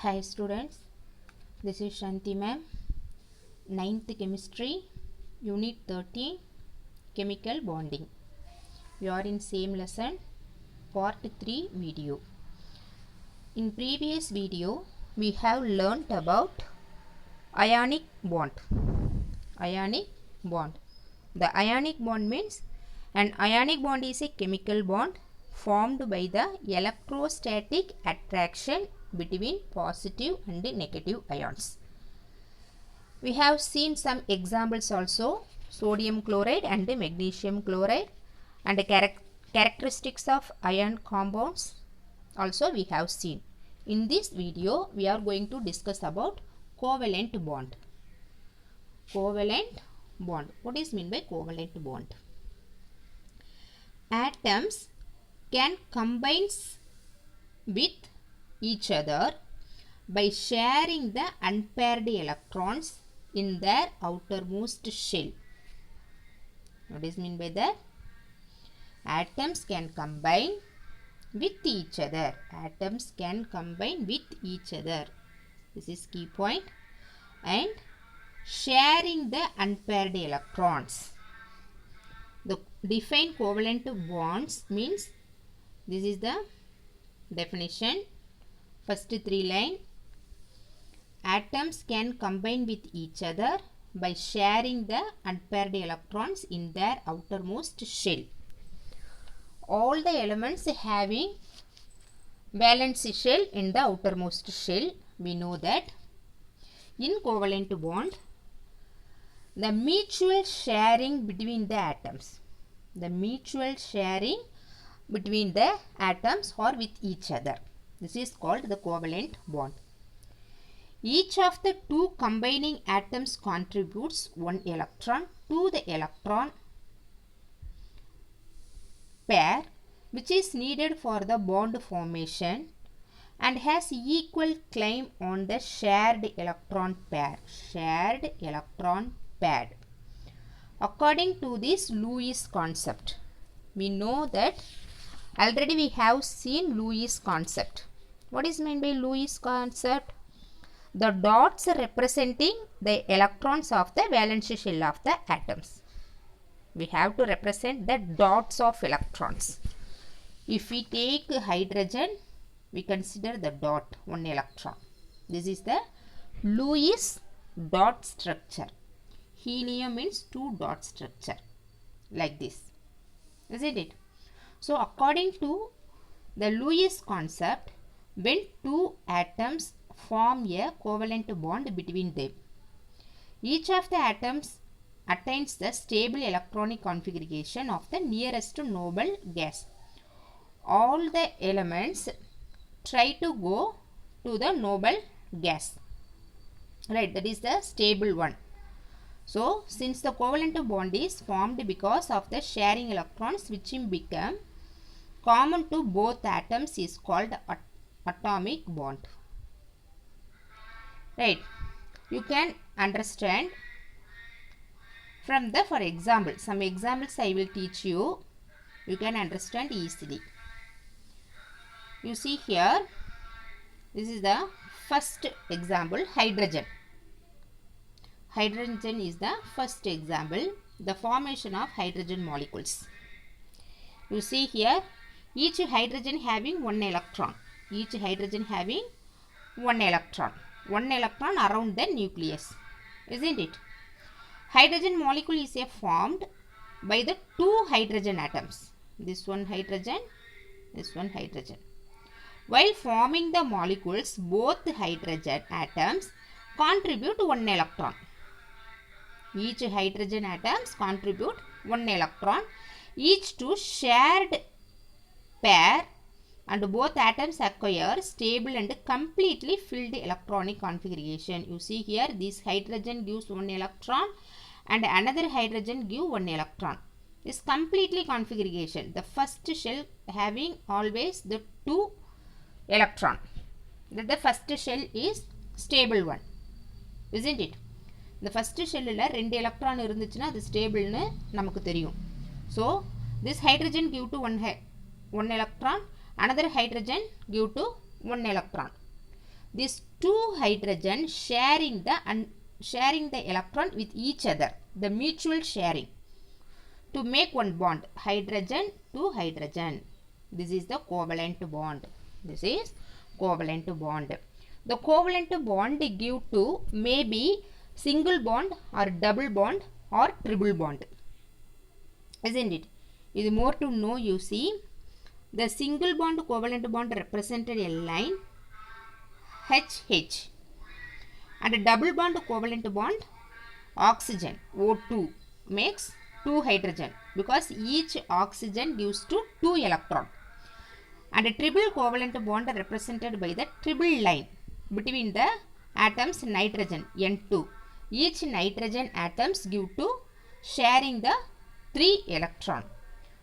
Hi students, this is Shanti ma'am. 9th chemistry, unit 13, chemical bonding. We are in same lesson, part 3 video. In previous video, we have learnt about ionic bond. Ionic bond. The ionic bond means an ionic bond is a chemical bond formed by the electrostatic attraction between positive and negative ions. We have seen some examples also, sodium chloride and magnesium chloride, and the characteristics of ion compounds also we have seen. In this video, we are going to discuss about covalent bond. Covalent bond. What is meant by covalent bond? Atoms can combine with each other by sharing the unpaired electrons in their outermost shell. What is meant by that? Atoms can combine with each other. Atoms can combine with each other. This is key point. And sharing the unpaired electrons. The defined covalent bonds means, this is the definition. First 3 line. Atoms can combine with each other by sharing the unpaired electrons in their outermost shell. All the elements having valence shell in the outermost shell, we know that. In covalent bond, the mutual sharing between the atoms. The mutual sharing between the atoms or with each other. This is called the covalent bond. Each of the two combining atoms contributes one electron to the electron pair which is needed for the bond formation and has equal claim on the shared electron pair. Shared electron pair. According to this Lewis concept, we know that already we have seen Lewis concept. What is meant by Lewis concept? The dots representing the electrons of the valence shell of the atoms. We have to represent the dots of electrons. If we take hydrogen, we consider the dot, one electron. This is the Lewis dot structure. Helium means 2 dot structure, like this, isn't it? So according to the Lewis concept, when two atoms form a covalent bond between them, each of the atoms attains the stable electronic configuration of the nearest noble gas. All the elements try to go to the noble gas, right? That is the stable one. So since the covalent bond is formed because of the sharing electrons which become common to both atoms, is called atomic bond, right? You can understand from the, for example, some examples I will teach you. You can understand easily. You see here, this is the first example, hydrogen. Hydrogen is the first example, the formation of hydrogen molecules. You see here, each hydrogen having one electron. Each hydrogen having one electron. One electron around the nucleus, isn't it? Hydrogen molecule is formed by the 2 hydrogen atoms. This one hydrogen, this one hydrogen. While forming the molecules, both hydrogen atoms contribute one electron. Each hydrogen atoms contribute one electron, each to shared pair, and both atoms acquire stable and completely filled electronic configuration. You see here, this hydrogen gives one electron and another hydrogen gives one electron. This completely configuration. The first shell having always the 2 electron. The first shell is stable one, isn't it? The first shell la 2 electron irundhuchuna adu stable nu namakku theriyum. So this hydrogen give to one electron, another hydrogen give to one electron. these two hydrogen sharing the electron with each other, the mutual sharing, to make one bond, hydrogen to hydrogen. This is the covalent bond. This is covalent bond. The covalent bond give to maybe single bond or double bond or triple bond, isn't it? Is more to know. You see, the single bond covalent bond represented a line HH, and a double bond covalent bond oxygen O2 makes 2 hydrogen because each oxygen gives to 2 electron, and a triple covalent bond represented by the triple line between the atoms nitrogen N2. Each nitrogen atoms give to sharing the 3 electron.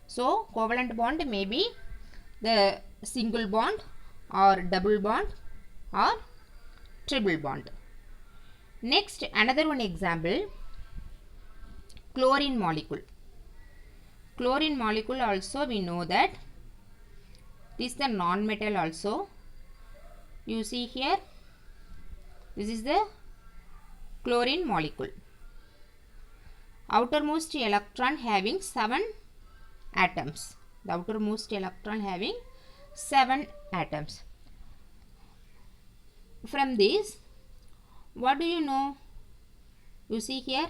So covalent bond may be the single bond or double bond or triple bond. Next, another one example, chlorine molecule. Chlorine molecule also we know that this is the non-metal also. You see here, this is the chlorine molecule. Outermost electron having 7 atoms. The outermost electron having 7 atoms. From this, what do you know? You see here,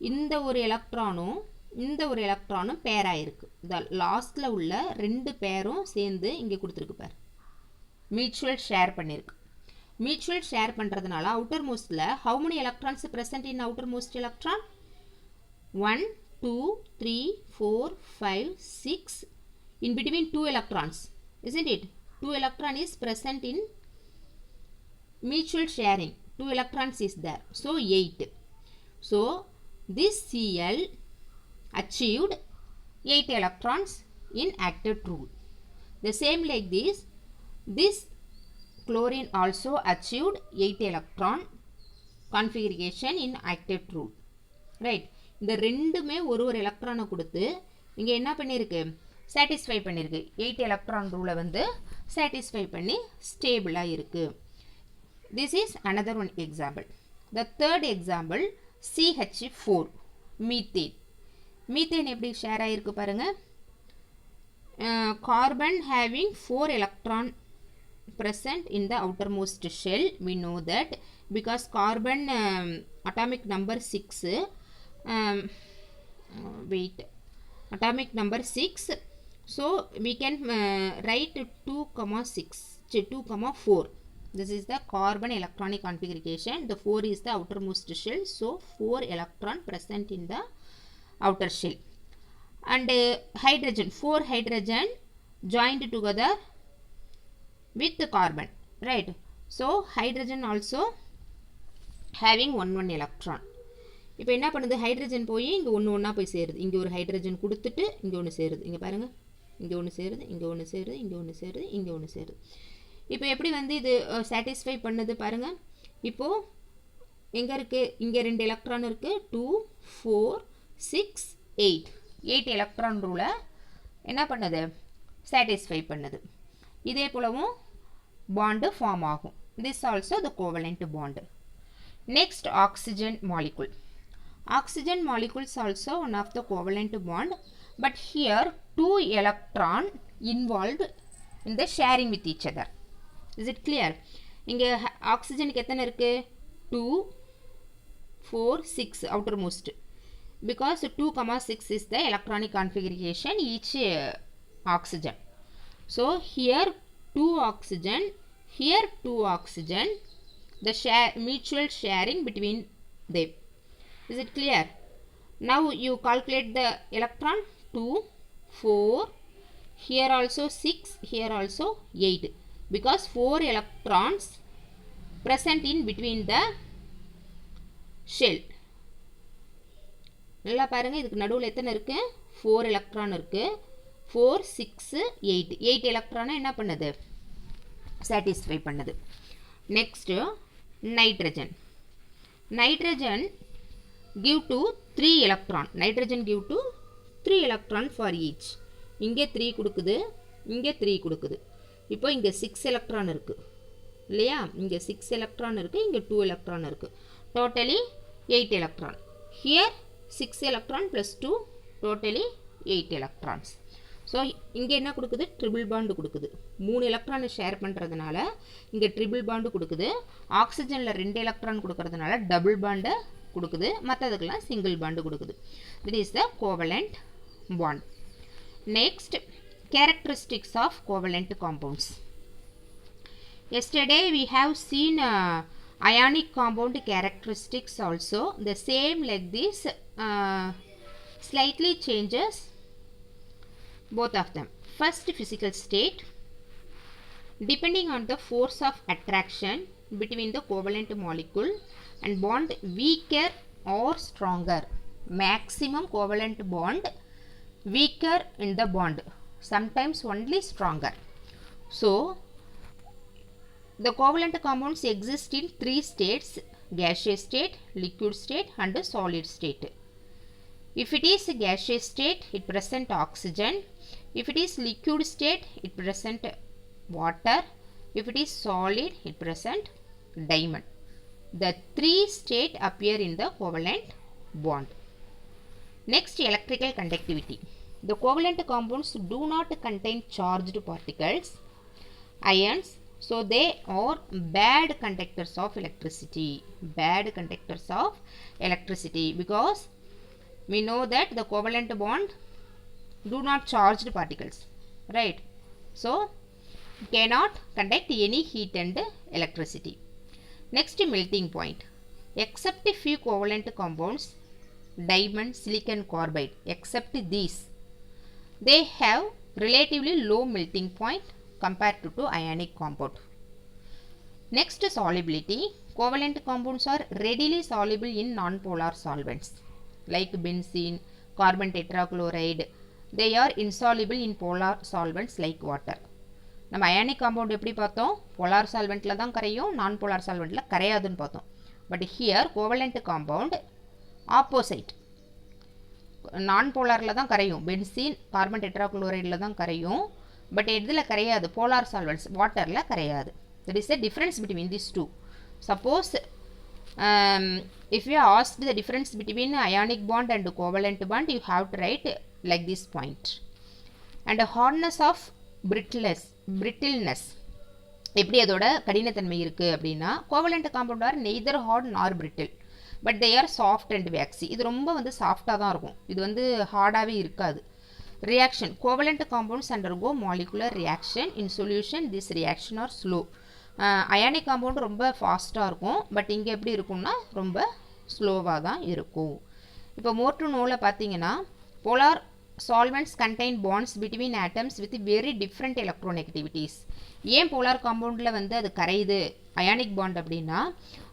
இந்த ஒரு எலக்ட்ரானும் இந்த ஒரு எலக்ட்ரானும் பேர் ஆயிருக்கு. இந்த லாஸ்ட்ல உள்ள ரெண்டு பேரும் சேர்ந்து இங்கே கொடுத்துருக்கு பார், மியூச்சுவல் ஷேர் பண்ணிருக்கு. மியூச்சுவல் ஷேர் பண்ணுறதுனால outer மோஸ்ட்ல how many electrons present in outer most electron? 1 2 3 4 5 6, in between 2 electrons, isn't it? 2 electron is present in mutual sharing. 2 electrons is there, so 8. So this Cl achieved 8 electrons in active rule. The same like this chlorine also achieved 8 electron configuration in active rule, right? இந்த ரெண்டுமே ஒரு ஒரு எலக்ட்ரானை கொடுத்து இங்க என்ன பண்ணிருக்கு, satisfy பண்ணிருக்கு. 8 electron ரூலை வந்து satisfy பண்ணி ஸ்டேபிளா இருக்கு. This is another one example. The third example, CH4, methane. Methane எப்படி ஷேர் ஆயிருக்கு பாருங்க. Carbon having 4 electron present in the outermost shell. We know that because carbon atomic number 6, atomic number 6, so we can write 2,4. This is the carbon electronic configuration. The 4 is the outermost shell, so 4 electron present in the outer shell. And hydrogen, 4 hydrogen joined together with the carbon, right? So hydrogen also having 1 electron. இப்போ என்ன பண்ணுது, hydrogen போய் இங்கே ஒன்றா போய் சேருது. இங்கே ஒரு ஹைட்ரஜன் கொடுத்துட்டு இங்கே ஒன்று சேருது. இங்கே பாருங்கள், இங்கே ஒன்று சேருது, இங்கே ஒன்று சேருது, இங்கே ஒன்று சேருது, இங்கே ஒன்று சேருது. இப்போ எப்படி வந்து இது சாட்டிஸ்ஃபை பண்ணுது பாருங்கள். இப்போது எங்கே இருக்குது, இங்கே 2 எலக்ட்ரான் இருக்குது, 2 4 6 8 எலக்ட்ரான் ரூலை என்ன பண்ணுது, சாட்டிஸ்ஃபை பண்ணுது. இதே போலவும் பாண்டு ஃபார்ம் ஆகும். This also the covalent bond. Next oxygen molecule. Oxygen molecules also one of the covalent bond, but here 2 electron involved in the sharing with each other. Is it clear? இங்கே ஆக்சிஜனுக்கு எத்தனை இருக்கு, 2 4 6 outermost, because 2,6 is the electronic configuration each oxygen. So here 2 oxygen, here 2 oxygen, the mutual sharing between them. Is it clear? Now you calculate the electron, 2 4, here also 6, here also 8, because 4 electrons present in between the shell. நல்லா பாருங்க, இதுக்கு நடுவில் எத்தனை இருக்கு, 4 electron இருக்கு. 4 6 8 எலக்ட்ரானை என்ன பண்ணுது, சாட்டிஸ்ஃபை பண்ணுது. Next nitrogen. Nitrogen give to 3 electron. Nitrogen give to 3 electron for each. இங்கே 3 கொடுக்குது, இங்கே 3 கொடுக்குது. இப்போ இங்கே 6 electron இருக்கு. இல்லையா? இங்கே 6 எலக்ட்ரான் இருக்குது, இங்கே 2 எலக்ட்ரான் இருக்குது. Totally 8 electron. Here 6 electron plus 2 totally 8 electrons. So இங்கே என்ன கொடுக்குது? ட்ரிபிள் பாண்டு கொடுக்குது. 3 எலக்ட்ரானை ஷேர் பண்ணுறதுனால இங்கே ட்ரிபிள் பாண்டு கொடுக்குது. ஆக்சிஜனில் 2 எலக்ட்ரான் கொடுக்கறதுனால டபுள் பாண்டை கொடுக்குது. மற்றதுக்கெல்லாம் சிங்கிள் பாண்டு கொடுக்குது. That is the covalent bond. Next, characteristics of covalent compounds. Yesterday we have seen ionic compound characteristics also. The same like this, slightly changes both of them. First, physical state. Depending on the force of attraction between the covalent molecule and bond, weaker or stronger. Maximum covalent bond, weaker in the bond, sometimes only stronger. So the covalent compounds exist in 3 states: gaseous state, liquid state and solid state. If it is gaseous state, it present oxygen. If it is liquid state, it present water. If it is solid, it present diamond. The 3 states appear in the covalent bond. Next, electrical conductivity. The covalent compounds do not contain charged particles, ions, so they are bad conductors of electricity. Bad conductors of electricity, because we know that the covalent bond do not charged particles, right? So cannot conduct any heat and electricity. Next, melting point. Except a few covalent compounds, diamond, silicon carbide, except these, they have relatively low melting point compared to ionic compound. Next, solubility. Covalent compounds are readily soluble in nonpolar solvents like benzene, carbon tetrachloride. They are insoluble in polar solvents like water. நம்ம ionic compound எப்படி பார்த்தோம்? Polar சால்வெண்ட்டில் தான் கரையும், நான் polar சால்வெண்ட்டில் கரையாதுன்னு பார்த்தோம். But here covalent compound opposite, நான் போலாரில் தான் கரையும். பென்சீன், கார்பன் டெட்ராக்ளோரைடில் தான் கரையும். பட் எதில் கரையாது? போலார் சால்வெண்ட்ஸ், வாட்டரில் கரையாது. That is the difference between this two. Suppose if you ask the difference between ionic bond and covalent bond, you have to write like this point. And hardness of brittleness, எப்படி அதோட கடினத்தன்மை இருக்குது அப்படின்னா, covalent compound are neither hard nor brittle, but they are soft and waxy. இது ரொம்ப வந்து சாஃப்டாக தான் இருக்கும், இது வந்து ஹார்டாகவே இருக்காது. Reaction. Covalent compounds undergo molecular reaction in solution. This reaction are slow. Ionic compound ரொம்ப ஃபாஸ்ட்டாக இருக்கும், பட் இங்கே எப்படி இருக்கும்னா ரொம்ப ஸ்லோவாக தான் இருக்கும். இப்போ மோர் டு நோவில் பார்த்தீங்கன்னா, polar solvents contain bonds between atoms with very different electronegativities. ஏன் போலார் காம்பவுண்டில் வந்து அது கரையுது அயானிக் பாண்ட் அப்படின்னா,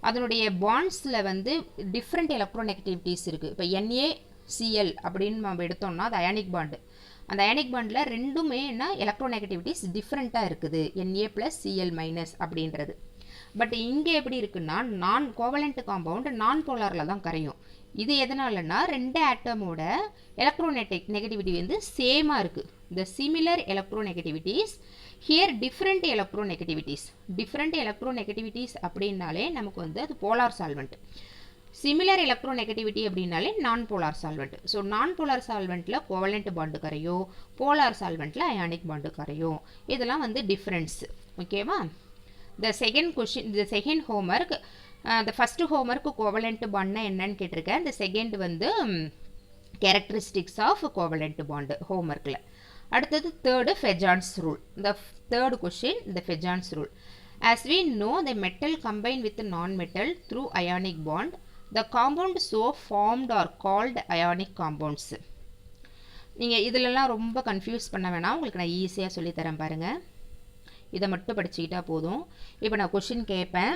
அதனுடைய பாண்ட்ஸில் வந்து டிஃப்ரெண்ட் எலக்ட்ரோநெகட்டிவிட்டிஸ் இருக்குது. இப்போ NaCl அப்படின்னு நம்ம எடுத்தோம்னா அது அயானிக் பாண்டு. அந்த அயானிக் பாண்டில் ரெண்டுமே என்ன எலக்ட்ரோநெகட்டிவிட்டிஸ் டிஃப்ரெண்ட்டாக இருக்குது, Na+Cl- அப்படின்றது. பட் இங்கே எப்படி இருக்குன்னா, நான் கோவலண்ட் காம்பவுண்ட் நான் போலாரில் தான் கரையும். இது எதனாலன்னா, ரெண்டு ஆட்டமோட எலக்ட்ரோநெகட்டிவிட்டி வந்து சேமாக இருக்குது. The similar electronegativities here different electronegativities. Different electronegativities அப்படின்னாலே நமக்கு வந்து அது போலார் சால்வெண்ட். சிமிலர் எலக்ட்ரோநெகட்டிவிட்டி அப்படின்னாலே non polar solvent. So non polar சால்வெண்ட்டில் கோவலண்ட் பாண்டு கரையோ, போலார் சால்வெண்ட்டில் அயானிக் பாண்டு கரையோ. இதெல்லாம் வந்து டிஃப்ரென்ஸ். ஓகேவா? The second question, the second homework, the first homework covalent bond என்னன்னு கேட்டிருக்கேன். the second வந்து characteristics of covalent bond homeworkல. அடுத்தது third Fajans rule. the third question, the Fajans rule. As we know, the metal combine with non-metal through ionic bond. The compounds so formed are called ionic compounds. நீங்கள் இதிலெல்லாம் ரொம்ப confuse பண்ண வேணாம், உங்களுக்கு நான் ஈஸியாக சொல்லித்தரேன் பாருங்கள். இதை மட்டும் படிச்சுக்கிட்டா போதும். இப்போ நான் கொஷின் கேட்பேன்,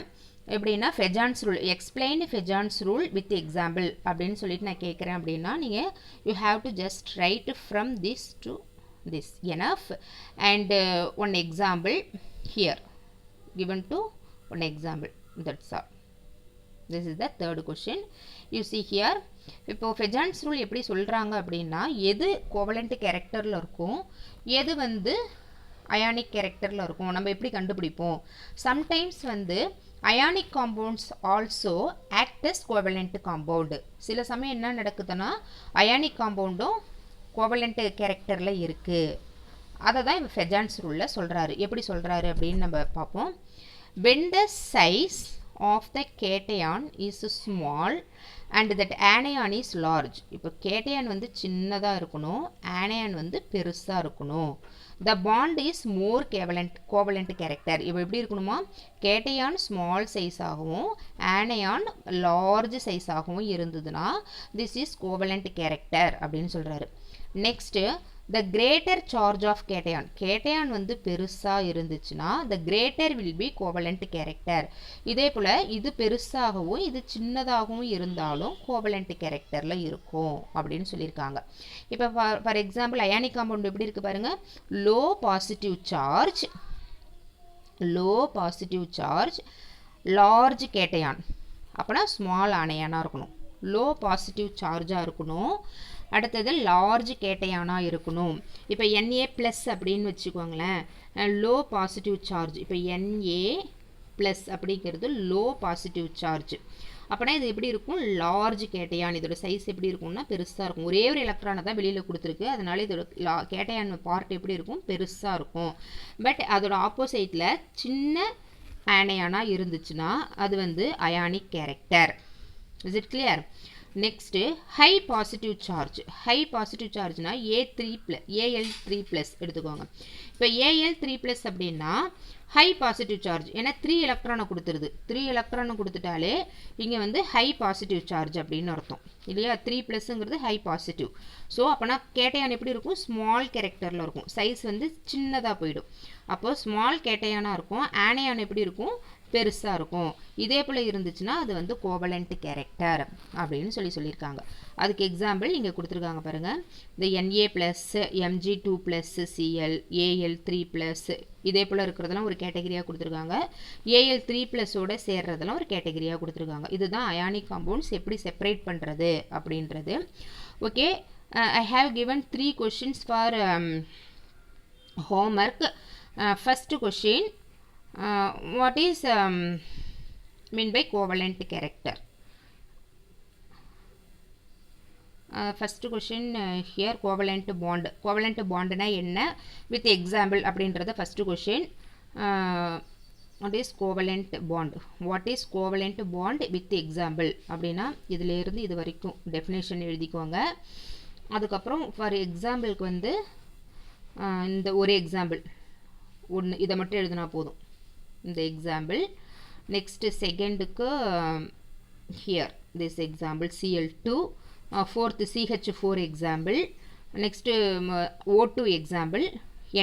எப்படின்னா Fajans rule, explain Fajans rule with example அப்படின்னு சொல்லிட்டு நான் கேட்குறேன் அப்படின்னா, நீங்கள் you have to just write from this to this enough. And one example here given to one example, that's all. This is the third question. You see here. இப்போது Fajans rule எப்படி சொல்கிறாங்க அப்படின்னா, எது கோவலண்ட் கேரக்டரில் இருக்கும், எது வந்து ionic கேரக்டரில் இருக்கும். நம்ம எப்படி கண்டுபிடிப்போம்? சம்டைம்ஸ் வந்து ionic compounds also act as covalent compound. சில சமயம் என்ன நடக்குதுன்னா அயானிக் காம்பவுண்டும் கோவலண்ட் கேரக்டரில் இருக்குது. அதை தான் இப்போ ஃபெஜான்ஸ் ரூலில் சொல்கிறாரு. எப்படி சொல்கிறாரு அப்படின்னு நம்ம பார்ப்போம். when the size of the cation is small and that anion is large. இப்போ cation வந்து சின்னதாக இருக்கணும், anion வந்து பெருசாக இருக்கணும். the bond is more covalent character. இப்போ எப்படி இருக்கணுமா? cation small size ஆகவும் anion large size ஆகவும் இருந்ததுன்னா this is covalent character அப்படின்னு சொல்கிறாரு. next the greater charge of cation வந்து பெருசா இருந்துச்சுன்னா the greater will be covalent character. இதே போல இது பெருசாகவும் இது சின்னதாகவும் இருந்தாலும் covalent characterல இருக்கும் அப்படின்னு சொல்லியிருக்காங்க. இப்போ ஃபார் எக்ஸாம்பிள் அயானிக் காம்பவுண்ட் எப்படி இருக்கு பாருங்க. low positive charge large cation. அப்பனா ஸ்மால் அயனாக இருக்கணும். லோ பாசிட்டிவ் சார்ஜாக இருக்கணும். அடுத்தது லார்ஜ் கேட்டையானாக இருக்கணும். இப்போ Na ப்ளஸ் அப்படின்னு வச்சுக்கோங்களேன், லோ பாசிட்டிவ் சார்ஜ். இப்போ Na ப்ளஸ் அப்படிங்கிறது லோ பாசிட்டிவ் சார்ஜ். அப்படின்னா இது எப்படி இருக்கும்? Large cation. இதோட சைஸ் எப்படி இருக்கும்னா பெருசாக இருக்கும். ஒரே ஒரு எலக்ட்ரானை தான் வெளியில் கொடுத்துருக்கு, அதனால இதோட கேட்டையான் பார்ட் எப்படி இருக்கும்? பெருசாக இருக்கும். பட் அதோட ஆப்போசிட்டில் சின்ன ஆனையானாக இருந்துச்சுன்னா அது வந்து ionic character. Is it clear? Next, high positive charge. High positive charge na Al3+ எடுத்துக்கோங்க. இப்போ Al3+ அப்படின்னா high positive charge. ஏன்னா 3 எலக்ட்ரானை கொடுத்துருது. 3 எலக்ட்ரானை கொடுத்துட்டாலே இங்கே வந்து high positive charge அப்படின்னு அர்த்தம் இல்லையா? 3+ங்கிறது high positive. ஸோ அப்போனா கேட்டையான் எப்படி இருக்கும்? ஸ்மால் கேரக்டரில் இருக்கும். சைஸ் வந்து சின்னதாக போயிடும். அப்போது ஸ்மால் கேட்டையானாக இருக்கும். ஆனையான் எப்படி இருக்கும்? பெருசாக இருக்கும். இதே போல் இருந்துச்சுன்னா அது வந்து கோவலண்ட் கேரக்டர் அப்படின்னு சொல்லியிருக்காங்க. அதுக்கு எக்ஸாம்பிள் இங்கே கொடுத்துருக்காங்க பாருங்கள். இந்த Na+, Mg2+, Cl, Al3+, இதே போல் இருக்கிறதெல்லாம் ஒரு கேட்டகரியாக கொடுத்துருக்காங்க. Al3+ஓட சேர்றதெல்லாம் ஒரு கேட்டகரியாக கொடுத்துருக்காங்க. இதுதான் அயானிக் காம்பவுண்ட்ஸ் எப்படி செப்பரேட் பண்ணுறது அப்படின்றது. Okay, I have given 3 questions for homework. First question, what is mean by covalent character? First question here, covalent bond na enna with example அப்படின்றது first question. What is covalent bond with example அப்படின்னா இதில் இருந்து இது வரைக்கும் definition எழுதிக்கோங்க. அதுக்கப்புறம் for எக்ஸாம்பிளுக்கு வந்து இந்த ஒரு எக்ஸாம்பிள் ஒன்று இதை மட்டும் எழுதினா போதும். இந்த எக்ஸாம்பிள். நெக்ஸ்ட் செகண்டுக்கு here this example Cl2. Fourth CH4 example. Next O2 example,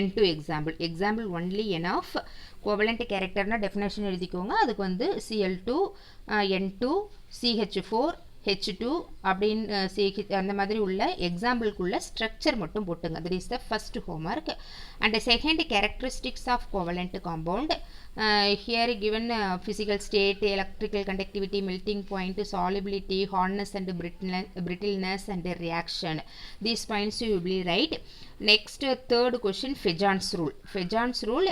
N2 example. Example only enough. Covalent கேரக்டர்னா டெஃபினேஷன் எழுதிக்கோங்க. அதுக்கு வந்து Cl2, N2, CH4, H2 அப்படின்னு அந்த மாதிரி உள்ள எக்ஸாம்பிளுக்குள்ள ஸ்ட்ரக்சர் மட்டும் போட்டுங்க. That is the first homework. And second, characteristics of covalent compound. Here given physical state, electrical conductivity, melting point, solubility, hardness and brittleness and reaction. These points you will write. Next, third question, Fajans rule.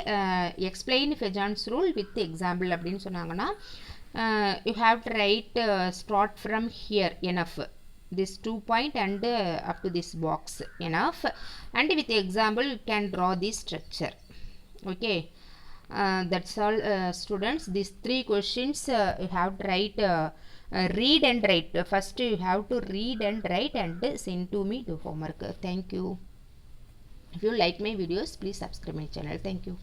Explain Fajans rule with example அப்படின்னு சொன்னாங்கன்னா you have to write start from here enough, this 2 point and up to this box enough, and with example you can draw this structure. Okay, that's all students. These 3 questions you have to write, read and write. First you have to read and write and send to me the homework. Thank you. If you like my videos, please subscribe my channel. Thank you.